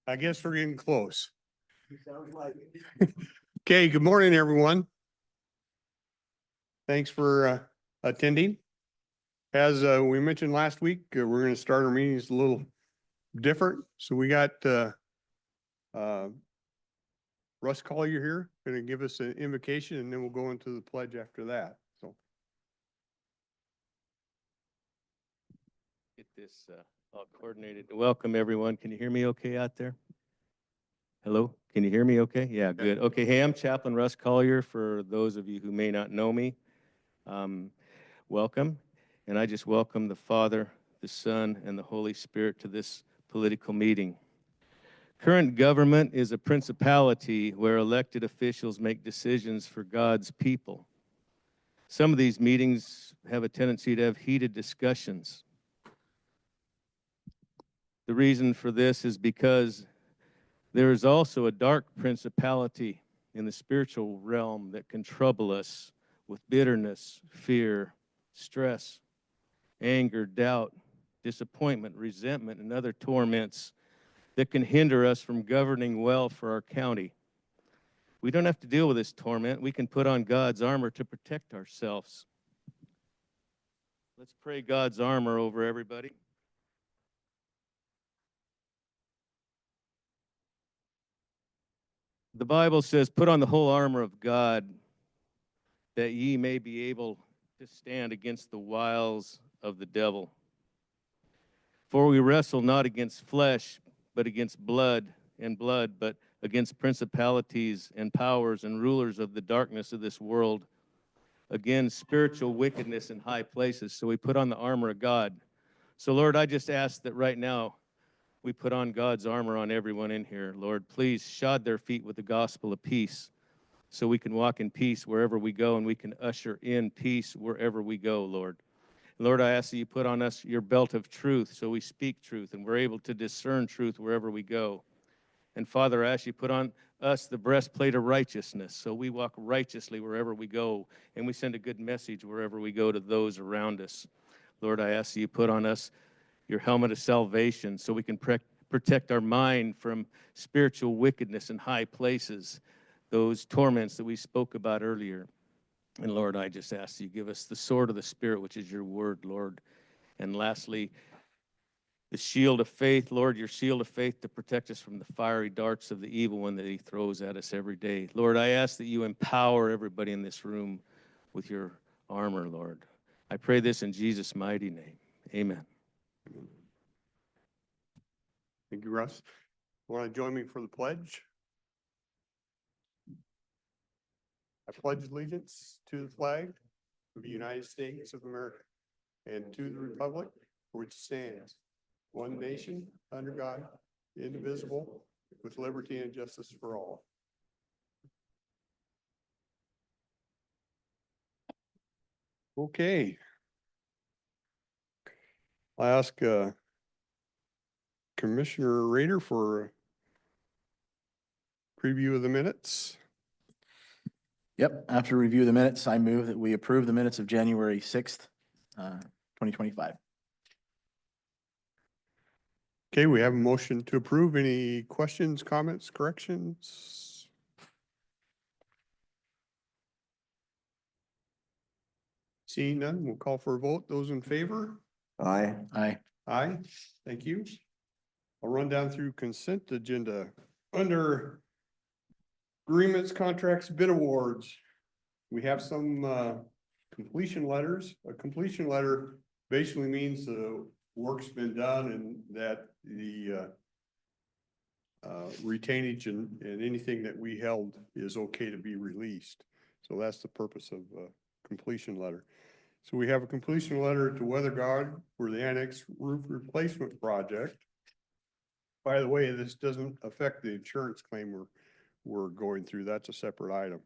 I guess we're getting close. Sounds like. Okay, good morning, everyone. Thanks for attending. As we mentioned last week, we're going to start our meetings a little different. So we got Russ Collier here, going to give us an invocation, and then we'll go into the pledge after that. So Get this all coordinated. Welcome, everyone. Can you hear me okay out there? Hello? Can you hear me okay? Yeah, good. Okay, hey, I'm Chaplain Russ Collier. For those of you who may not know me, welcome. And I just welcome the Father, the Son, and the Holy Spirit to this political meeting. Current government is a principality where elected officials make decisions for God's people. Some of these meetings have a tendency to have heated discussions. The reason for this is because there is also a dark principality in the spiritual realm that can trouble us with bitterness, fear, stress, anger, doubt, disappointment, resentment, and other torments that can hinder us from governing well for our county. We don't have to deal with this torment. We can put on God's armor to protect ourselves. Let's pray God's armor over everybody. The Bible says, put on the whole armor of God, that ye may be able to stand against the wiles of the devil. For we wrestle not against flesh, but against blood, but against principalities and powers and rulers of the darkness of this world, against spiritual wickedness in high places. So we put on the armor of God. So Lord, I just ask that right now, we put on God's armor on everyone in here. Lord, please shod their feet with the gospel of peace so we can walk in peace wherever we go and we can usher in peace wherever we go, Lord. Lord, I ask that you put on us your belt of truth so we speak truth and we're able to discern truth wherever we go. And Father, I ask you put on us the breastplate of righteousness so we walk righteously wherever we go and we send a good message wherever we go to those around us. Lord, I ask that you put on us your helmet of salvation so we can protect our mind from spiritual wickedness in high places, those torments that we spoke about earlier. And Lord, I just ask that you give us the sword of the Spirit, which is your word, Lord. And lastly, the shield of faith, Lord, your shield of faith to protect us from the fiery darts of the evil one that he throws at us every day. Lord, I ask that you empower everybody in this room with your armor, Lord. I pray this in Jesus' mighty name. Amen. thank you, Russ. Want to join me for the pledge? I pledge allegiance to the flag of the United States of America and to the republic for which it stands, one nation, under God, indivisible, with liberty and justice for all. Okay. I'll ask Commissioner Rader for a preview of the minutes. Yep, after review of the minutes, I move that we approve the minutes of January 6th, 2025. Okay, we have a motion to approve. Any questions, comments, corrections? Seeing none, we'll call for a vote. Those in favor? Aye. Aye. Aye, thank you. I'll run down through consent agenda. Under agreements, contracts, bid awards, we have some completion letters. A completion letter basically means the work's been done and that the retainage and anything that we held is okay to be released. So that's the purpose of a completion letter. So we have a completion letter to Weather Guard for the annex roof replacement project. By the way, this doesn't affect the insurance claim we're going through. That's a separate item.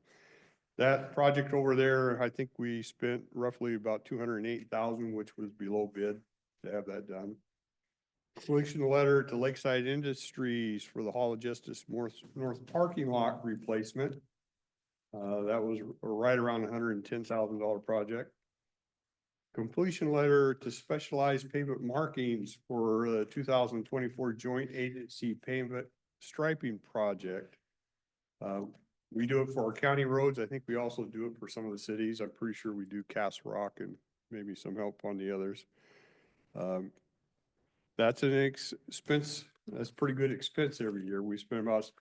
That project over there, I think we spent roughly about 208,000, which was below bid to have that done. Completion letter to Lakeside Industries for the Hall of Justice North parking lot replacement. That was right around $110,000 project. Completion letter to Specialized Pavement Markings for 2024 Joint Agency Pavement striping project. We do it for our county roads. I think we also do it for some of the cities. I'm pretty sure we do Castle Rock and maybe some help on the others. That's an expense, that's pretty good expense every year. We spend about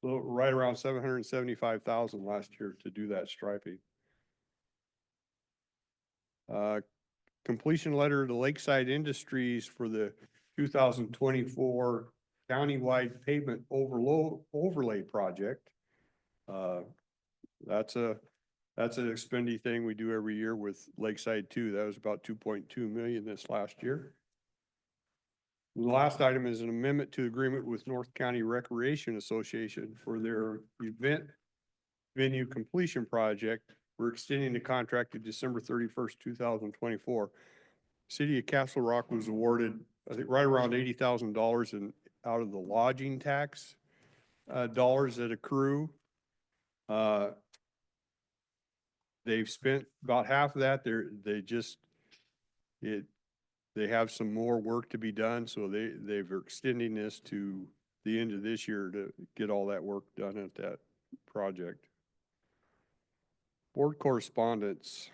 right around 775,000 last year to do that striping. Completion letter to Lakeside Industries for the 2024 countywide pavement overlay project. That's an expendy thing we do every year with Lakeside too. That was about 2.2 million this last year. The last item is an amendment to agreement with North County Recreation Association for their event venue completion project. We're extending the contract to December 31st, 2024. City of Castle Rock was awarded, I think, right around $80,000 in out of the lodging tax dollars that accrue. They've spent about half of that. They have some more work to be done, so they're extending this to the end of this year to get all that work done at that project. Board correspondence.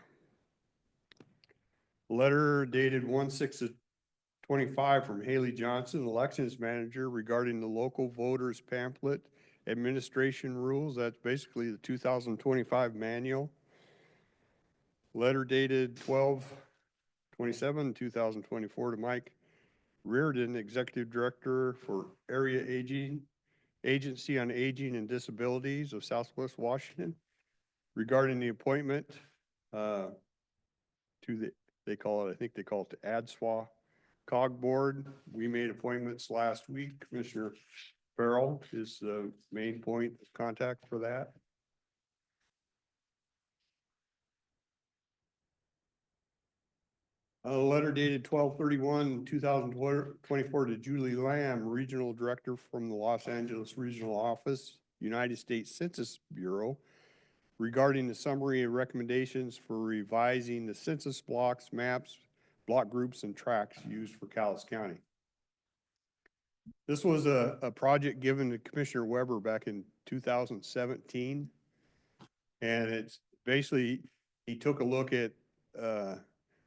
Letter dated 1/6/25 from Haley Johnson, elections manager, regarding the local voters pamphlet administration rules. That's basically the 2025 manual. Letter dated 12/27/2024 to Mike Reardon, executive director for Area Agency on Aging and Disabilities of Southwest Washington, regarding the appointment to the, I think they call it the ADSWA COG board. We made appointments last week. Commissioner Farrell is the main point of contact for that. A letter dated 12/31/2024 to Julie Lamb, Regional Director from the Los Angeles Regional Office, United States Census Bureau, regarding the summary and recommendations for revising the census blocks, maps, block groups, and tracts used for Calais County. This was a project given to Commissioner Weber back in 2017. And it's basically, he took a look at,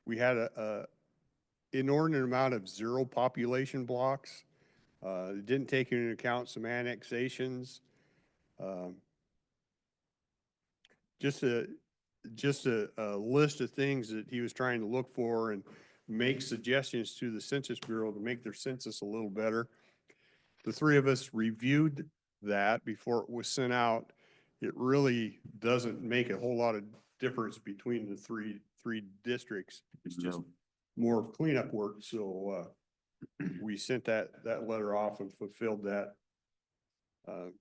we had a inordinate amount of zero population blocks. It didn't take into account some annexations. Just a list of things that he was trying to look for and make suggestions to the Census Bureau to make their census a little better. The three of us reviewed that before it was sent out. It really doesn't make a whole lot of difference between the three districts. It's just more of cleanup work. So we sent that letter off and fulfilled that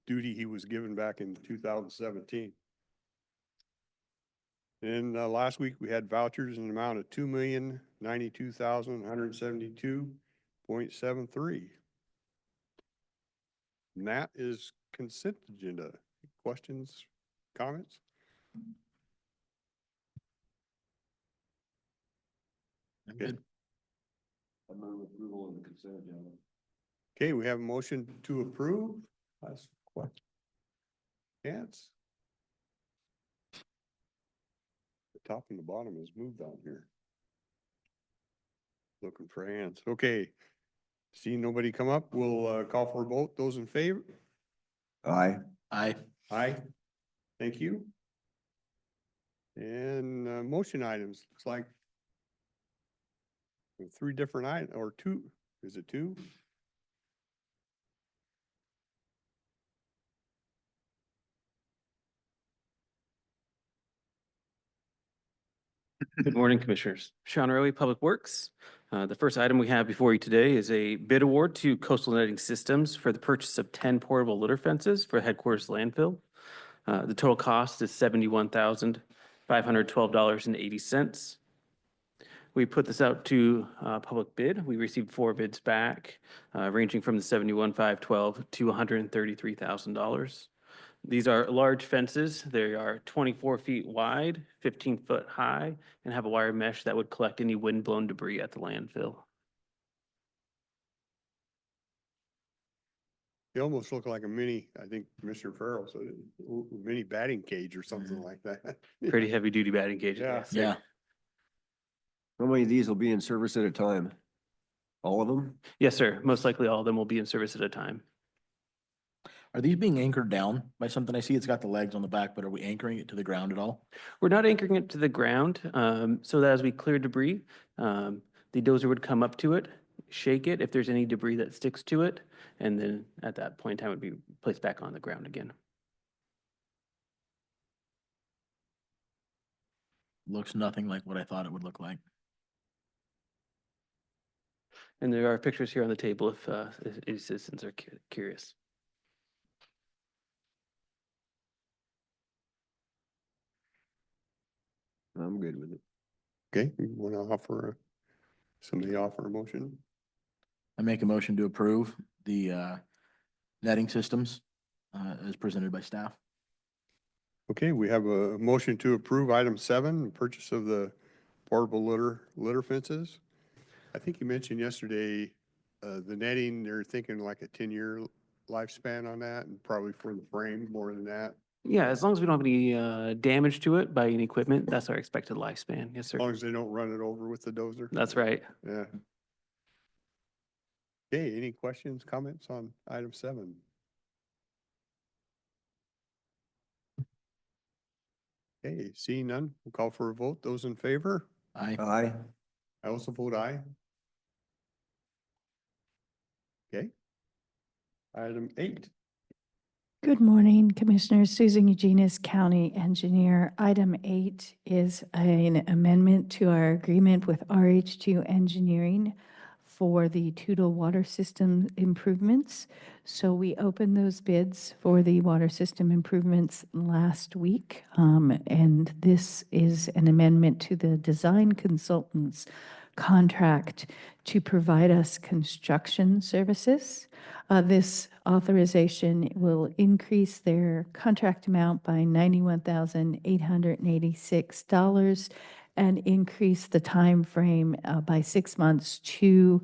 duty he was given back in 2017. And last week we had vouchers in the amount of $2,092,172.73. And that is consent agenda. Questions, comments? I'm good. I move approval of the consent agenda. Okay, we have a motion to approve. That's what? Yes. The top and the bottom is moved on here. Looking for hands. Okay. Seeing nobody come up, we'll call for a vote. Those in favor? Aye. Aye. Aye. Thank you. And motion items, looks like three different items, or two. Is it two? Good morning, Commissioners. Sean Rowley, Public Works. The first item we have before you today is a bid award to Coastal Netting Systems for the purchase of 10 portable litter fences for headquarters landfill. The total cost is $71,512.80. We put this out to public bid. We received 4 bids back, ranging from the $71,512 to $133,000. These are large fences. They are 24 feet wide, 15 foot high, and have a wire mesh that would collect any wind-blown debris at the landfill. They almost look like a mini, I think Commissioner Farrell said, mini batting cage or something like that. Pretty heavy duty batting cages. Yeah. yes, sir. Yeah. How many of these will be in service at a time? All of them? Yes, sir. Most likely all of them will be in service at a time. Are these being anchored down by something? I see it's got the legs on the back, but are we anchoring it to the ground at all? We're not anchoring it to the ground, so that as we clear debris, the dozer would come up to it, shake it if there's any debris that sticks to it, and then at that point in time, it would be placed back on the ground again. Looks nothing like what I thought it would look like. And there are pictures here on the table if any citizens are curious. I'm good with it. Okay, you want to somebody offer a motion? I make a motion to approve the netting systems as presented by staff. Okay, we have a motion to approve item 7, purchase of the portable litter fences. I think you mentioned yesterday, the netting, they're thinking like a 10-year lifespan on that, and probably for the frame more than that. Yeah, as long as we don't have any damage to it by any equipment, that's our expected lifespan. Yes, As sir. long as they don't run it over with the dozer. That's right. Yeah. Okay, any questions, comments on item 7? Okay, seeing none, we'll call for a vote. Those in favor? Aye. Aye. I also vote aye. Okay. Item 8. Good morning, Commissioners. Susan Eugenius, County Engineer. Item 8 is an amendment to our agreement with RH2 Engineering for the Toutle Water System improvements. So we opened those bids for the water system improvements last week. And this is an amendment to the design consultant's contract to provide us construction services. This authorization will increase their contract amount by $91,886 and increase the time frame by 6 months to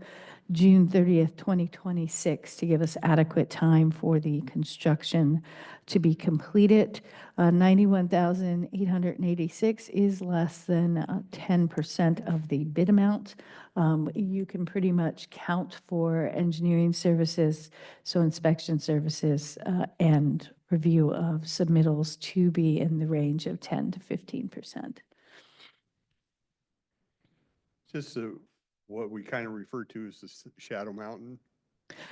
June 30th, 2026 to give us adequate time for the construction to be completed. 91,886 is less than 10% of the bid amount. You can pretty much count for engineering services, so inspection services and review of submittals to be in the range of 10 to 15%. Just what we kind of refer to as the Shadow Mountain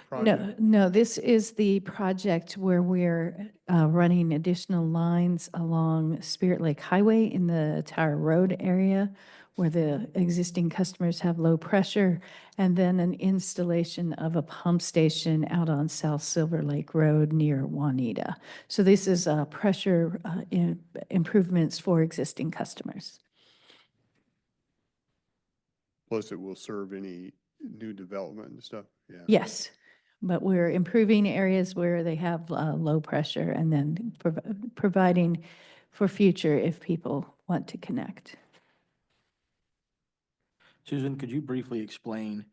project. No, this is the project where we're running additional lines along Spirit Lake Highway in the Tower Road area where the existing customers have low pressure, and then an installation of a pump station out on South Silver Lake Road near Juanita. So this is pressure improvements for existing customers. Plus it will serve any new development and stuff. Yeah. Yes, but we're improving areas where they have low pressure and then providing for future if people want to connect. Susan, could you briefly explain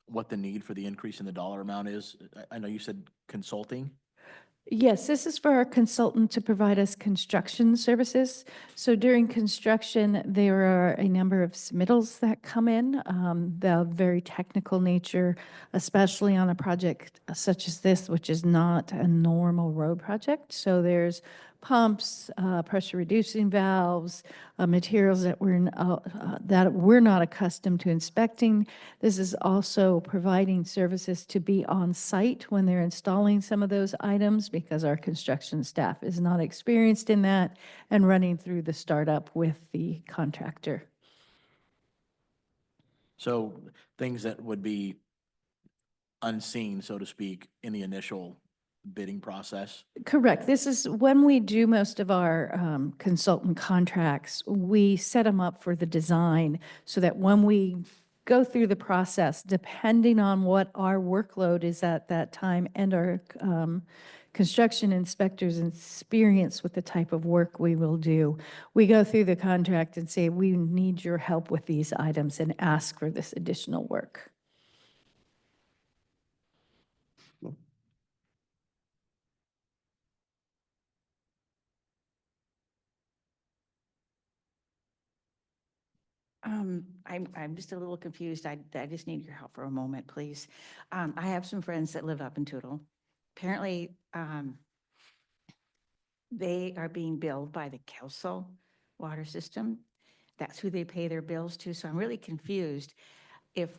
what the need for the increase in the dollar amount is? I know you said consulting. Yes, this is for our consultant to provide us construction services. So during construction, there are a number of submittals that come in. They're very technical nature, especially on a project such as this, which is not a normal road project. So there's pumps, pressure reducing valves, materials that we're not accustomed to inspecting. This is also providing services to be on site when they're installing some of those items because our construction staff is not experienced in that, and running through the startup with the contractor. So things that would be unseen, so to speak, in the initial bidding process. Correct. This is when we do most of our consultant contracts, we set them up for the design so that when we go through the process, depending on what our workload is at that time and our construction inspectors' experience with the type of work we will do, we go through the contract and say, we need your help with these items and ask for this additional work. I'm just a little confused. I just need your help for a moment, please. I have some friends that live up in Tootle. Apparently, they are being billed by the Kelso water system. That's who they pay their bills to. So I'm really confused. If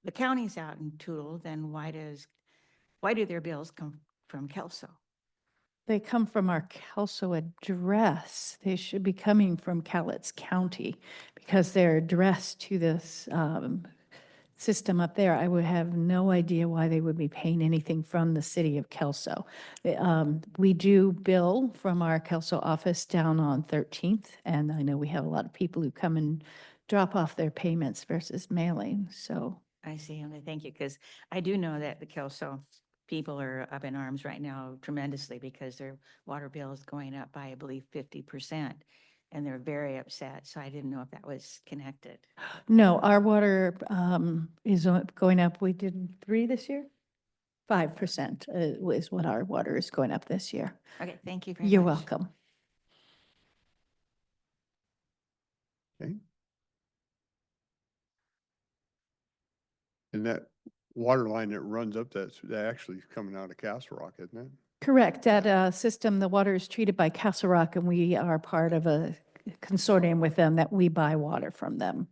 the county's out in Tootle, then why do their bills come from Kelso? They come from our Kelso address. They should be coming from Cowlitz County because they're addressed to this system up there. I would have no idea why they would be paying anything from the city of Kelso. We do bill from our Kelso office down on 13th, and I know we have a lot of people who come and drop off their payments versus mailing, so. I see. Okay, thank you, because I do know that the Kelso people are up in arms right now tremendously because their water bill is going up by, I believe, 50%. And they're very upset. So I didn't know if that was connected. No, our water is going up. We did 3 this year? 5% is what our water is going up this year. Okay, thank you very much. You're welcome. Okay. And that water line that runs up, that actually is coming out of Castle Rock, isn't it? Correct. That system, the water is treated by Castle Rock, and we are part of a consortium with them that we buy water from them.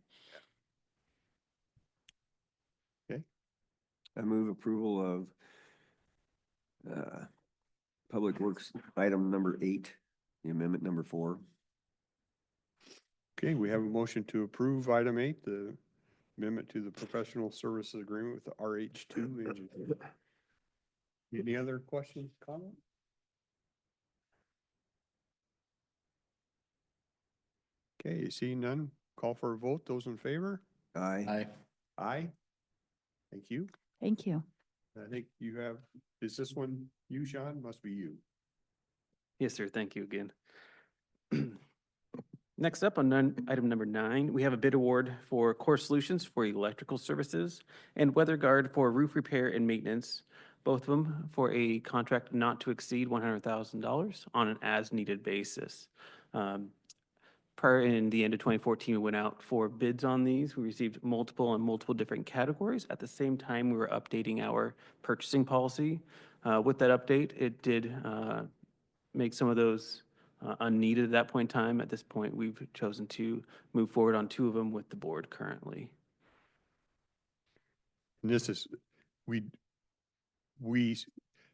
I move approval of Public Works item number 8, the amendment number 4. Okay, we have a motion to approve item 8, the amendment to the professional services agreement with the RH2 engineer. Any other questions, comments? Okay, seeing none, call for a vote. Those in favor? Aye. Aye. Aye. Thank you. Thank you. I think you have, is this one you, Sean? Must be you. Yes, sir. Thank you again. Next up on item number 9, we have a bid award for Core Solutions for electrical services and WeatherGuard for roof repair and maintenance, both of them for a contract not to exceed $100,000 on an as-needed basis. Prior in the end of 2014, we went out for bids on these. We received multiple different categories. At the same time, we were updating our purchasing policy. With that update, it did make some of those unneeded at that point in time. At this point, we've chosen to move forward on 2 of them with the board currently. And this is, we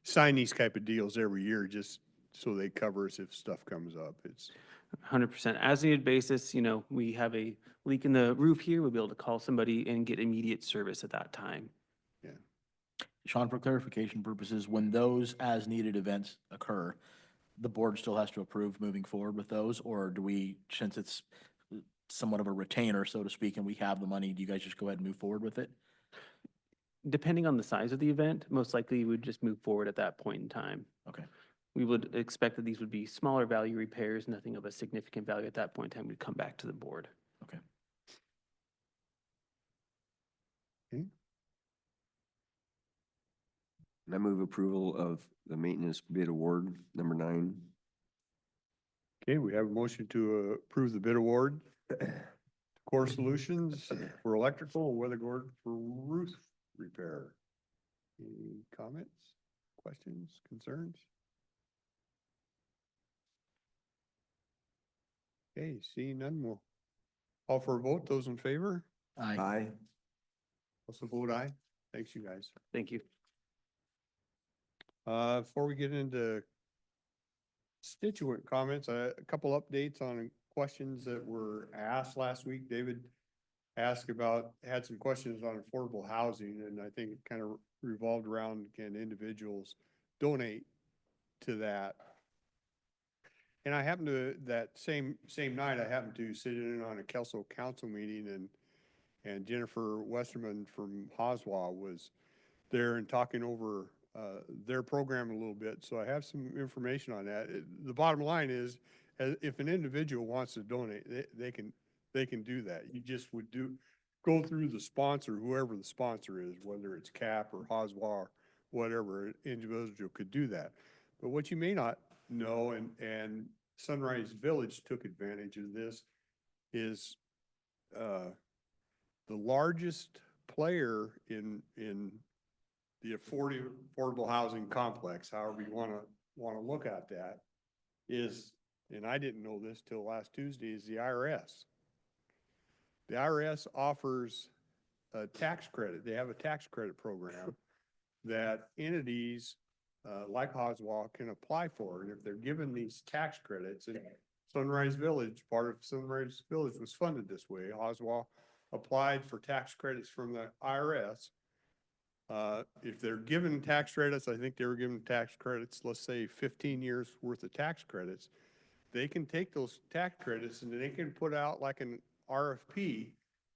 sign these type of deals every year just so they cover us if stuff comes up. It's 100% as needed basis. You know, we have a leak in the roof here. We'll be able to call somebody and get immediate service at that time. Sean, for clarification purposes, when those as-needed events occur, the board still has to approve moving forward with those, or do we, since it's somewhat of a retainer, so to speak, and we have the money, do you guys just go ahead and move forward with it? Depending on the size of the event, most likely we would just move forward at that point in time. Okay. We would expect that these would be smaller value repairs, nothing of a significant value at that point in time. We'd come back to the board. Okay. And I move approval of the maintenance bid award number 9. okay. We have a motion to approve the bid award. Core Solutions for electrical, WeatherGuard for roof repair. Any comments, questions, concerns? Okay, seeing none, we'll call for a vote. Those in favor? Aye. Aye. Also vote aye. Thanks, you guys. Thank you. Before we get into constituent comments, a couple updates on questions that were asked last week. David asked about, had some questions on affordable housing, and I think it kind of revolved around, can individuals donate to that? And I happened to, that same night, I happened to sit in on a Kelso council meeting, and Jennifer Westerman from Hoswa was there and talking over their program a little bit. So I have some information on that. The bottom line is, if an individual wants to donate, they can do that. You just would go through the sponsor, whoever the sponsor is, whether it's CAP or Hoswa or whatever, an individual could do that. But what you may not know, and Sunrise Village took advantage of this, is the largest player in the affordable housing complex, however you want to look at that, is, and I didn't know this till last Tuesday, is the IRS. The IRS offers a tax credit. They have a tax credit program that entities like Oswald can apply for. And if they're given these tax credits, and Sunrise Village, part of Sunrise Village was funded this way. Oswald applied for tax credits from the IRS. If they're given tax credits, I think they were given tax credits, let's say 15 years worth of tax credits. They can take those tax credits and they can put out like an RFP,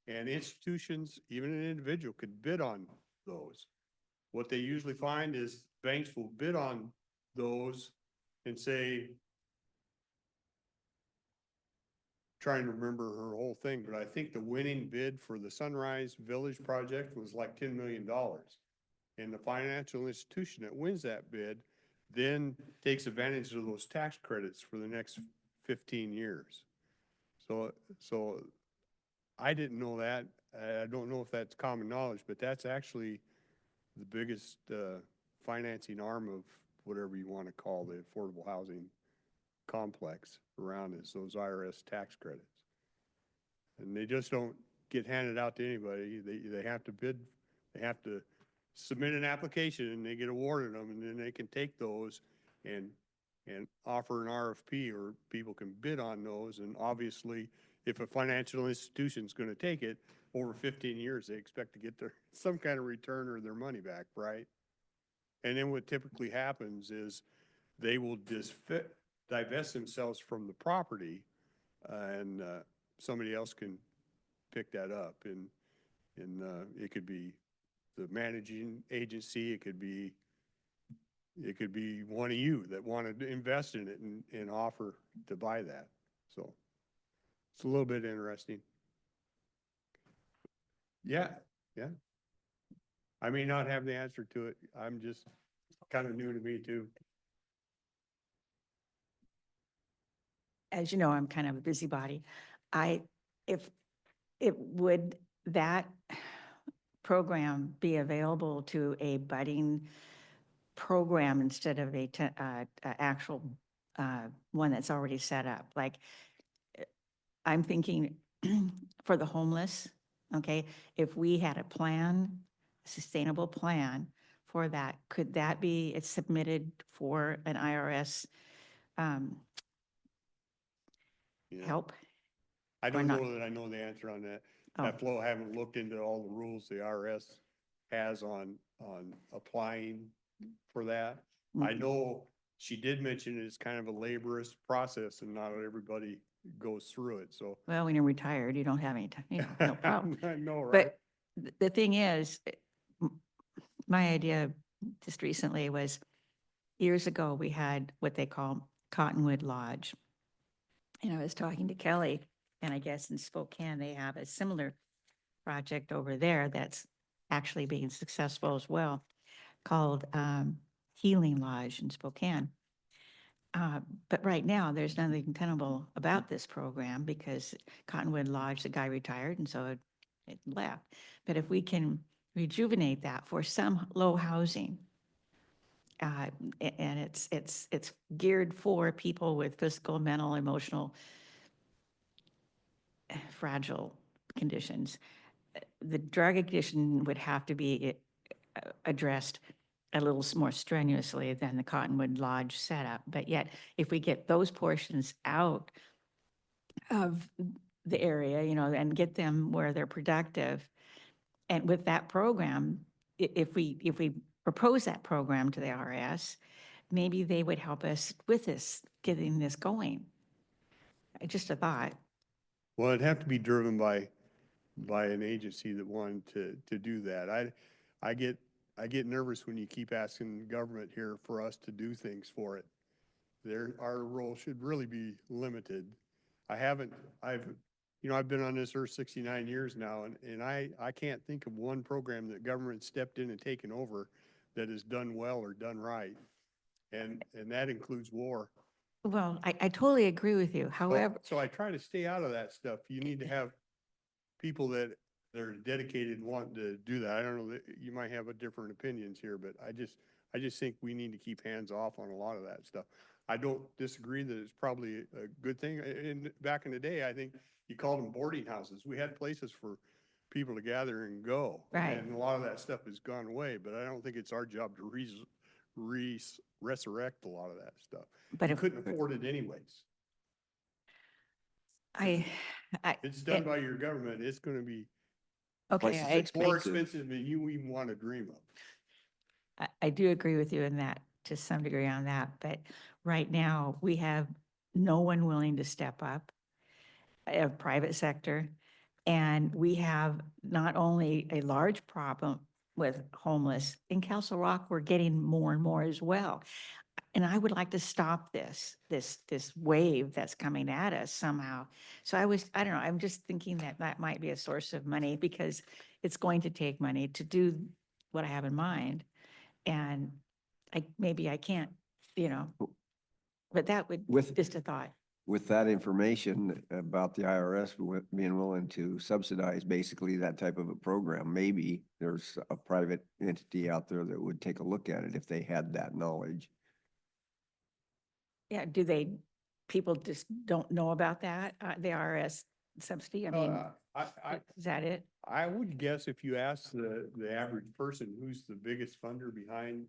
and institutions, even an individual, could bid on those. What they usually find is banks will bid on those and say, trying to remember her whole thing, but I think the winning bid for the Sunrise Village project was like $10 million. And the financial institution that wins that bid then takes advantage of those tax credits for the next 15 years. So I didn't know that. I don't know if that's common knowledge, but that's actually the biggest financing arm of whatever you want to call the affordable housing complex around is those IRS tax credits. And they just don't get handed out to anybody. They have to bid, they have to submit an application and they get awarded them, and then they can take those and offer an RFP, or people can bid on those. And obviously, if a financial institution is going to take it, over 15 years, they expect to get some kind of return or their money back, right? And then what typically happens is they will divest themselves from the property, and somebody else can pick that up. And it could be the managing agency, it could be one of you that wanted to invest in it and offer to buy that. So it's a little bit interesting. Yeah, yeah. I may not have the answer to it. I'm just kind of new to me too. As you know, I'm kind of a busybody. If it would, that program be available to a budding program instead of a actual one that's already set up? Like, I'm thinking for the homeless, okay, if we had a plan, a sustainable plan for that, could that be submitted for an IRS Yeah. help? I don't not? know that I know the answer on that. Oh. I haven't looked into all the rules the IRS has on applying for that. I Mhm. know she did mention it's kind of a laborious process and not everybody goes through it, so. Well, when you're retired, you don't have any time, no problem. I know, right? But the thing is, my idea just recently was, years ago, we had what they call Cottonwood Lodge. And I was talking to Kelly, and I guess in Spokane, they have a similar project over there that's actually being successful as well, called Healing Lodge in Spokane. But right now, there's nothing tenable about this program because Cottonwood Lodge, the guy retired, and so it left. But if we can rejuvenate that for some low housing, and it's geared for people with physical, mental, emotional, fragile conditions. The drug addiction would have to be addressed a little more strenuously than the Cottonwood Lodge setup. But yet, if we get those portions out of the area, you know, and get them where they're productive, and with that program, if we propose that program to the IRS, maybe they would help us with this, getting this going. Just a thought. Well, it'd have to be driven by an agency that wanted to do that. I get nervous when you keep asking the government here for us to do things for it. Our role should really be limited. I've been on this earth 69 years now, and I can't think of one program that government stepped in and taken over that has done well or done right. And that includes war. Well, I totally agree with you. However, So I try to stay out of that stuff. You need to have people that are dedicated and want to do that. I don't know that you might have a different opinions here, but I just think we need to keep hands off on a lot of that stuff. I don't disagree that it's probably a good thing. Back in the day, I think you called them boarding houses. We had places for people to gather and go. Right. And a lot of that stuff has gone away, but I don't think it's our job to resurrect a lot of that stuff. But You if couldn't afford it anyways. I, It's done by your government. It's gonna be okay, Twice as more expensive. expensive than you even want to dream of. I do agree with you in that, to some degree on that, but right now, we have no one willing to step up, a private sector. And we have not only a large problem with homeless, in Castle Rock, we're getting more and more as well. And I would like to stop this wave that's coming at us somehow. So I don't know, I'm just thinking that that might be a source of money, because it's going to take money to do what I have in mind. And maybe I can't, but that would, With- just a thought. With that information about the IRS being willing to subsidize basically that type of a program, maybe there's a private entity out there that would take a look at it if they had that knowledge. Yeah, people just don't know about that, the IRS subsidy? I mean, is that it? I would guess if you ask the average person who's the biggest funder behind,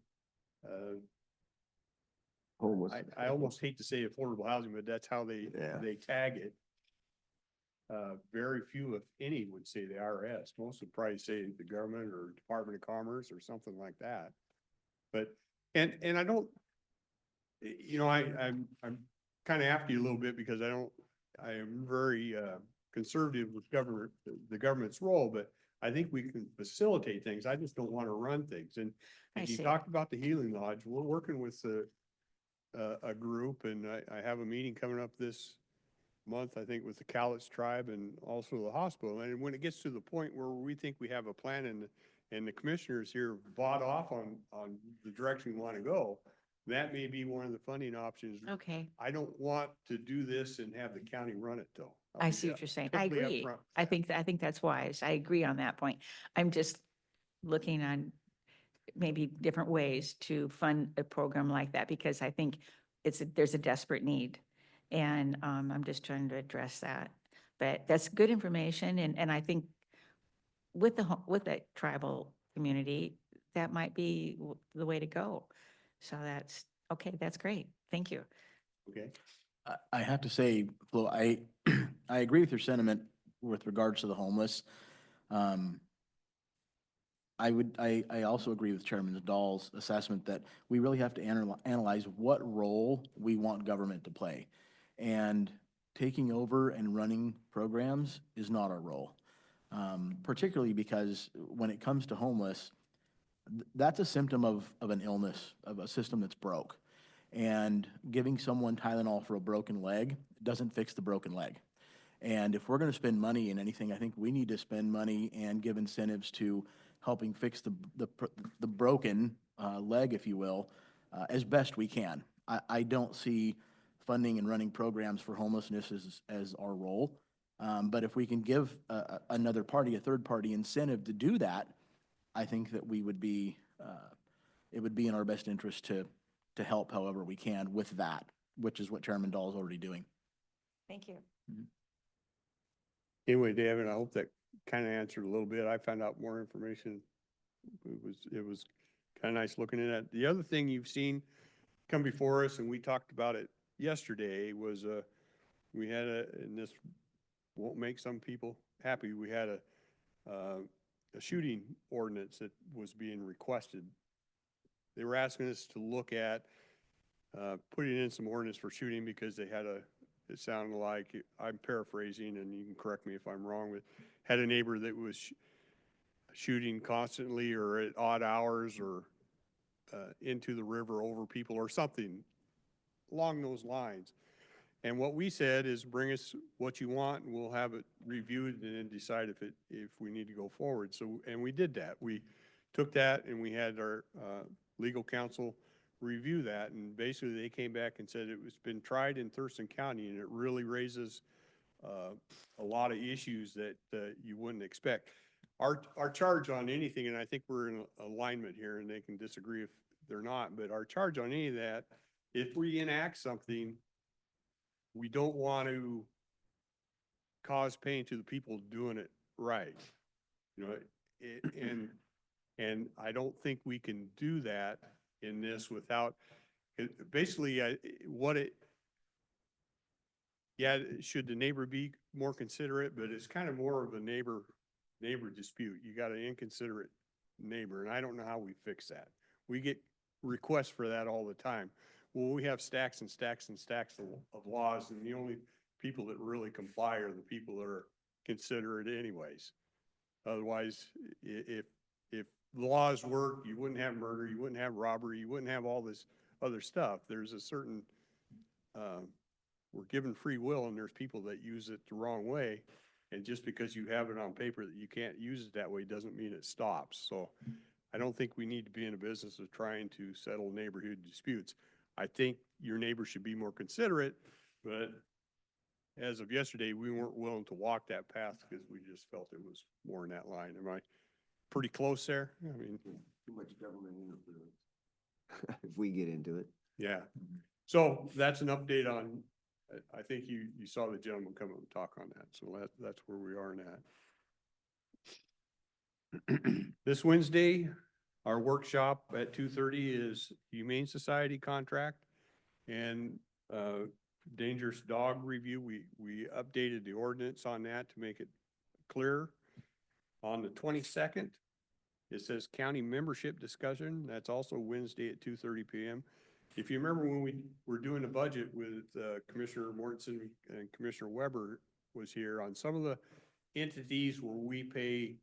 Homeless. I almost hate to say affordable housing, but that's how Yeah. they tag it. Very few, if any, would say the IRS. Most would probably say the government or Department of Commerce or something like that. But, and I don't, I'm kind of after you a little bit because I am very, conservative with the government's role, but I think we can facilitate things. I just don't want to run things. And I you see. talked about the Healing Lodge. We're working with a group, and I have a meeting coming up this month, I think, with the Cowlitz tribe and also the hospital. And when it gets to the point where we think we have a plan and the commissioners here bought off on the direction we want to go, that may be one of the funding options. Okay, I don't want to do this and have the county run it though. I see what you're saying. I totally agree. upfront with I that. think that's wise. I agree on that point. I'm just looking on maybe different ways to fund a program like that, because I think there's a desperate need. And I'm just trying to address that. But that's good information, and I think with with that tribal community, that might be the way to go. So okay, that's great. Thank you. Okay. I have to say, Flo, I agree with your sentiment with regards to the homeless. I also agree with Chairman Dahl's assessment that we really have to analyze what role we want government to play. And taking over and running programs is not our role. Particularly because when it comes to homeless, that's a symptom of an illness, of a system that's broke. And giving someone Tylenol for a broken leg doesn't fix the broken leg. And if we're going to spend money in anything, I think we need to spend money and give incentives to helping fix the broken leg, if you will, as best we can. I don't see funding and running programs for homelessness as our role. But if we can give another party, a third party incentive to do that, I think that we would be, it would be in our best interest to help however we can with that, which is what Chairman Dahl is already doing. Thank you. Anyway, David, I hope that kind of answered a little bit. I found out more information. It was kind of nice looking at it. The other thing you've seen come before us, and we talked about it yesterday, was we had and this won't make some people happy, we had a shooting ordinance that was being requested. They were asking us to look at putting in some ordinance for shooting because they had it sounded like, I'm paraphrasing and you can correct me if I'm wrong, but had a neighbor that was shooting constantly or at odd hours or into the river over people or something along those lines. And what we said is bring us what you want and we'll have it reviewed and then decide if we need to go forward. So, and we did that. We took that and we had our legal counsel review that, and basically they came back and said it's been tried in Thurston County and it really raises a lot of issues that, you wouldn't expect. Our charge on anything, and I think we're in alignment here and they can disagree if they're not, but our charge on any of that, if we enact something, we don't want to cause pain to the people doing it right. You know, and I don't think we can do that in this without, basically, should the neighbor be more considerate, but it's kind of more of a neighbor dispute. You got an inconsiderate neighbor, and I don't know how we fix that. We get requests for that all the time. Well, we have stacks and stacks and stacks of laws, and the only people that really comply are the people that are considerate anyways. Otherwise, if laws work, you wouldn't have murder, you wouldn't have robbery, you wouldn't have all this other stuff. There's a certain, we're given free will, and there's people that use it the wrong way. And just because you have it on paper that you can't use it that way doesn't mean it stops. So I don't think we need to be in a business of trying to settle neighborhood disputes. I think your neighbor should be more considerate, but as of yesterday, we weren't willing to walk that path because we just felt it was more in that line. Am I pretty close there? I mean, Too much government interference. If we get into it. yeah. So that's an update on, I think you saw the gentleman come up and talk on that. So that's where we are in that. This Wednesday, our workshop at 2:30 is Humane Society contract and, dangerous dog review. We updated the ordinance on that to make it clearer. On the 22nd, it says county membership discussion. That's also Wednesday at 2:30 PM. If you remember when we were doing the budget with Commissioner Mortensen and Commissioner Weber was here on some of the entities where we pay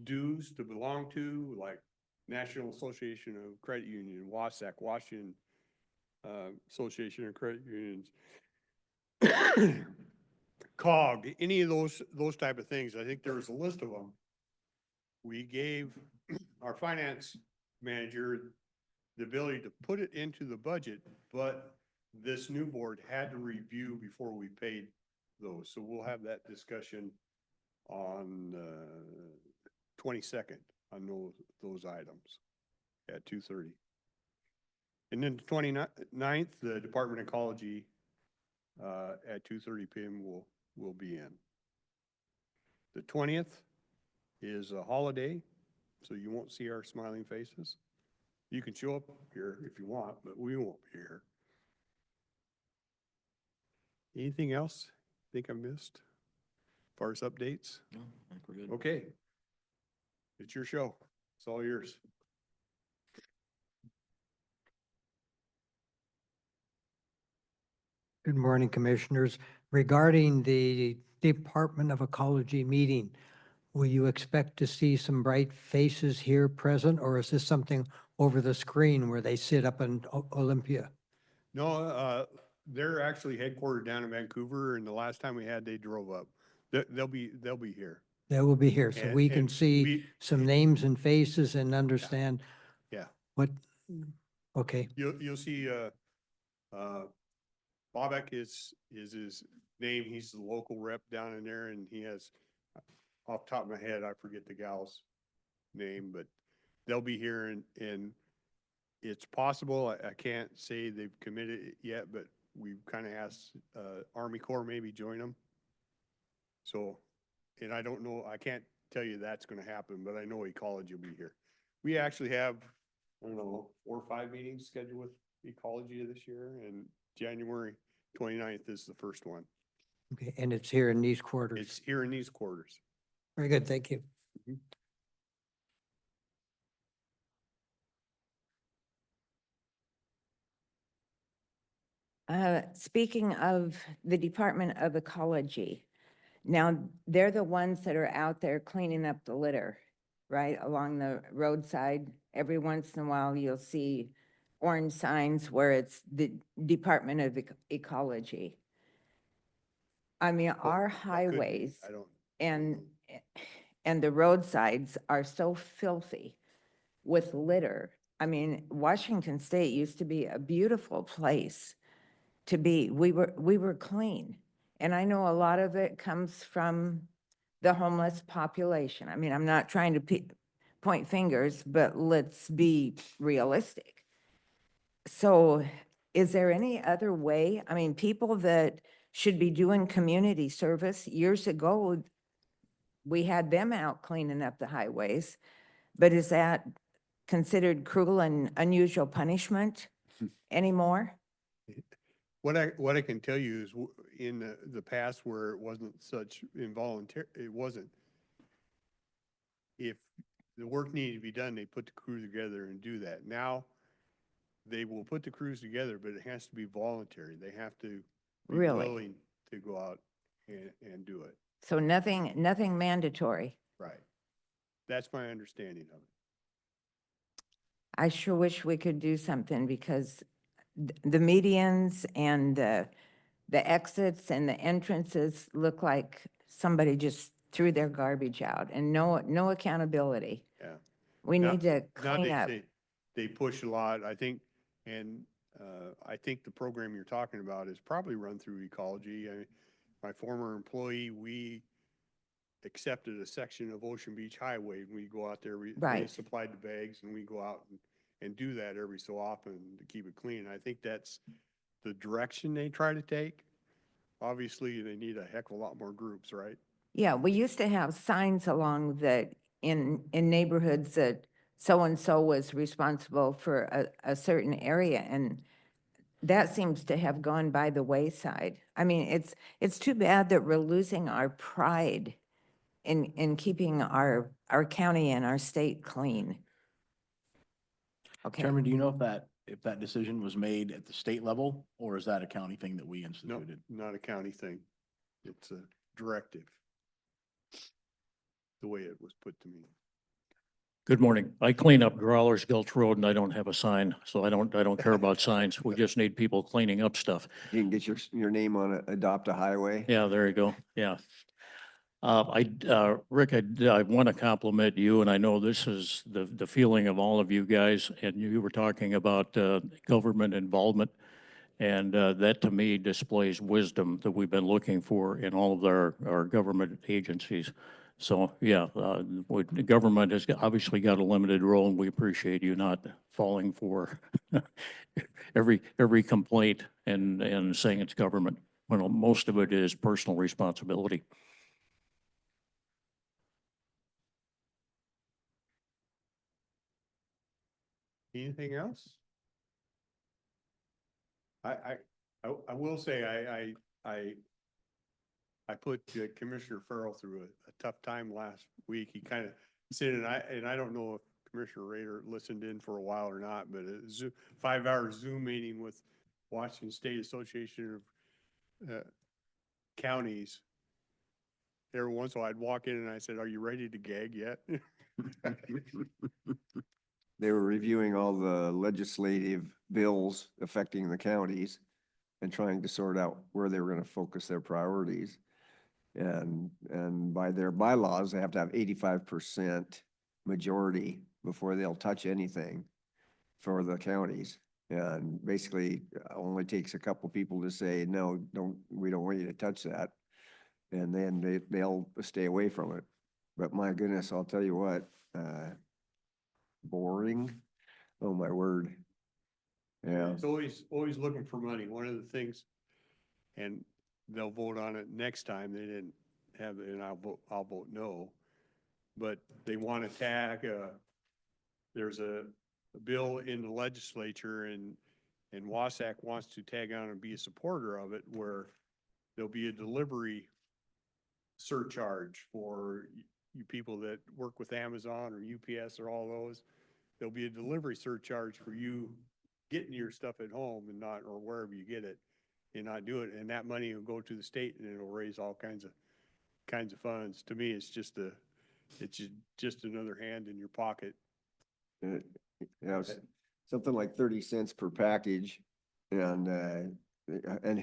dues to belong to, like National Association of Credit Union, WASAC, Washington Association of Credit Unions, COG, any of those type of things. I think there was a list of them. We gave our finance manager the ability to put it into the budget, but this new board had to review before we paid those. So we'll have that discussion on 22nd on those items at 2:30. And then the 29th, the Department of Ecology at 2:30 PM will be in. The 20th is a holiday, so you won't see our smiling faces. You can show up here if you want, but we won't be here. Anything else think I missed as far as updates? No, I think we're good. Okay. It's your show. It's all yours. Good morning, Commissioners. Regarding the Department of Ecology meeting, will you expect to see some bright faces here present, or is this something over the screen where they sit up in Olympia? No, they're actually headquartered down in Vancouver, and the last time we had, they drove up. They'll be here. They will be here, so And- we can and see we- some names and faces and understand Yeah. what, okay, You'll see, Bobek is his name. He's the local rep down in there, and he has, off the top of my head, I forget the gal's name, but they'll be here and it's possible, I can't say they've committed it yet, but we've kind of asked, Army Corps maybe join them. So, and I don't know, I can't tell you that's gonna happen, but I know Ecology will be here. We actually have, I don't know, 4 or 5 meetings scheduled with Ecology this year, and January 29th is the first one. okay, and it's here in these quarters. It's here in these quarters. Very good, thank you. Speaking of the Department of Ecology, now they're the ones that are out there cleaning up the litter, right, along the roadside. Every once in a while, you'll see orange signs where it's the Department of Ecology. I mean, our That could be. highways I don't, and the roadsides are so filthy with litter. I mean, Washington State used to be a beautiful place to be. We were clean. And I know a lot of it comes from the homeless population. I mean, I'm not trying to point fingers, but let's be realistic. So is there any other way? I mean, people that should be doing community service, years ago, we had them out cleaning up the highways. But is that considered cruel and unusual punishment anymore? What I can tell you is in the past where it wasn't such involuntary, it wasn't. If the work needed to be done, they put the crew together and do that. Now, they will put the crews together, but it has to be voluntary. They have to be Really? willing to go out and do it. So nothing mandatory. Right. That's my understanding of it. I sure wish we could do something because the medians and the exits and the entrances look like somebody just threw their garbage out and no accountability. Yeah. We Now- need to Now clean up. they push a lot, I think, and I think the program you're talking about is probably run through Ecology. My former employee, we accepted a section of Ocean Beach Highway. We go out there, they Right. supplied the bags, and we go out and do that every so often to keep it clean. I think that's the direction they try to take. Obviously, they need a heck of a lot more groups, right? Yeah, we used to have signs along that in neighborhoods that so-and-so was responsible for a certain area, and that seems to have gone by the wayside. I mean, it's too bad that we're losing our pride in keeping our county and our state clean. Okay, Chairman, do you know if that decision was made at the state level, or is that a county thing that we No, instituted? not a county thing. It's a directive. The way it was put to me. Good morning. I clean up Growlers Gulch Road and I don't have a sign, so I don't care about signs. We just need people cleaning up stuff. You can get your name on it, Adopt a Highway. Yeah, there you go. Yeah. Rick, I want to compliment you, and I know this is the feeling of all of you guys, and you were talking about government involvement. And that to me displays wisdom that we've been looking for in all of our government agencies. So, yeah, the government has obviously got a limited role, and we appreciate you not falling for every complaint and saying it's government, when most of it is personal responsibility. Anything else? I will say, I put Commissioner Farrell through a tough time last week. He kind of said, and I don't know if Commissioner Rader listened in for a while or not, but a 5-hour Zoom meeting with Washington State Association of Counties. Every once in a while I'd walk in and I said, "Are you ready to gag yet?" They were reviewing all the legislative bills affecting the counties and trying to sort out where they were going to focus their priorities. And by their bylaws, they have to have 85% majority before they'll touch anything for the counties. And basically, only takes a couple people to say, no, we don't want you to touch that. And then they'll stay away from it. But my goodness, I'll tell you what, boring. Oh, my word. Yeah. It's always looking for money. One of the things, and they'll vote on it next time. They didn't have it, and I'll vote no. But they want to tag, there's a bill in the legislature and Wasack wants to tag on and be a supporter of it, where there'll be a delivery surcharge for you people that work with Amazon or UPS or all those. There'll be a delivery surcharge for you getting your stuff at home and not, or wherever you get it, and not do it. And that money will go to the state and it'll raise all kinds of funds. To me, it's just another hand in your pocket. Yeah, it's something like 30 cents per package. And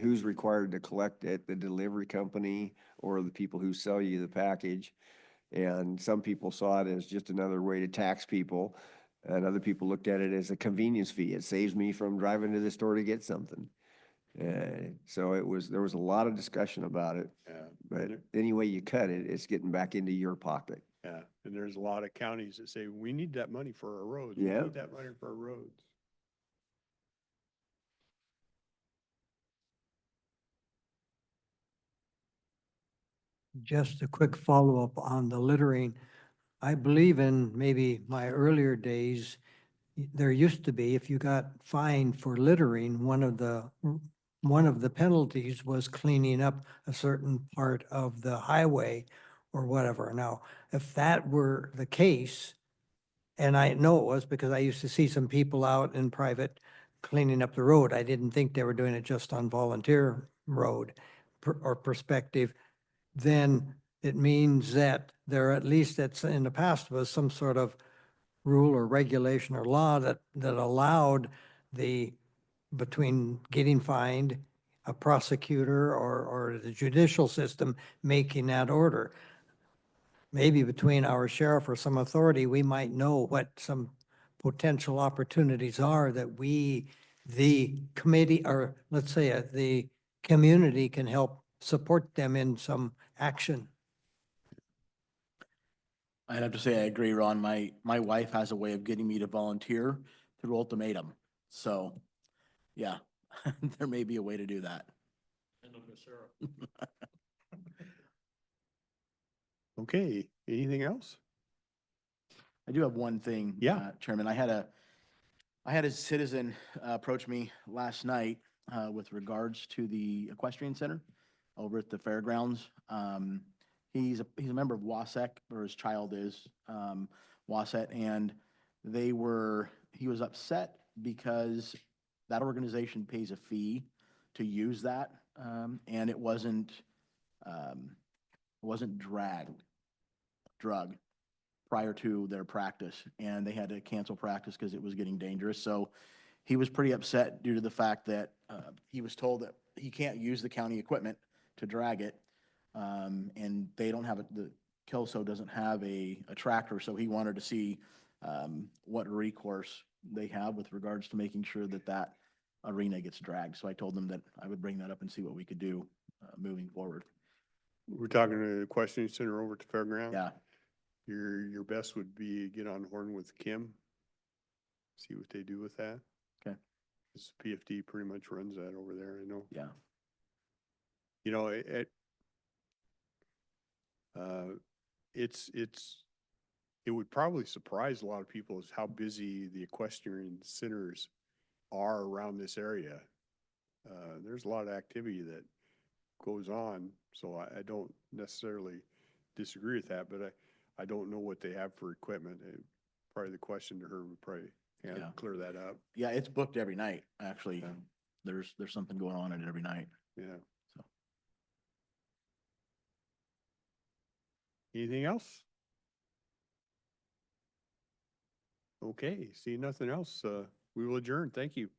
who's required to collect it? The delivery company or the people who sell you the package? And some people saw it as just another way to tax people. And other people looked at it as a convenience fee. It saves me from driving to the store to get something. So there was a lot of discussion about it, Yeah. but and there- any way you cut it, it's getting back into your pocket. Yeah, and there's a lot of counties that say, we need that money for our roads. We Yeah. need that money for our roads. Just a quick follow-up on the littering. I believe in maybe my earlier days, there used to be, if you got fined for littering, one of the penalties was cleaning up a certain part of the highway or whatever. Now, if that were the case, and I know it was because I used to see some people out in private cleaning up the road. I didn't think they were doing it just on volunteer road or perspective. Then it means that there, at least that's in the past, was some sort of rule or regulation or law that allowed between getting fined, a prosecutor or the judicial system making that order. Maybe between our sheriff or some authority, we might know what some potential opportunities are that the committee, or let's say the community can help support them in some action. I'd have to say I agree, Ron. My wife has a way of getting me to volunteer through ultimatum. So, yeah, there may be a way to do that. Okay, anything else? I do have one thing. Yeah. Chairman, I had a citizen approach me last night with regards to the equestrian center over at the fairgrounds. He's a member of WASEC, or his child is, WASET, and he was upset because that organization pays a fee to use that, and it wasn't drug prior to their practice, and they had to cancel practice because it was getting dangerous. So he was pretty upset due to the fact that he was told that he can't use the county equipment to drag it, and they don't have the Kelso doesn't have a tractor, so he wanted to see what recourse they have with regards to making sure that that arena gets dragged. So I told them that I would bring that up and see what we could do moving forward. We're talking to the questioning center over at the fairground. Yeah. Your best would be get on horn with Kim. See what they do with that. Okay. This PFD pretty much runs that over there, I know. Yeah. You know, it would probably surprise a lot of people is how busy the equestrian centers are around this area. There's a lot of activity that goes on, so I don't necessarily disagree with that, but I don't know what they have for equipment. Probably the question to her would probably Yeah. clear that up. Yeah, it's booked every night, actually. Yeah. There's something going on in it every night. Yeah. So. Anything else? Okay, see nothing else. We will adjourn. Thank you.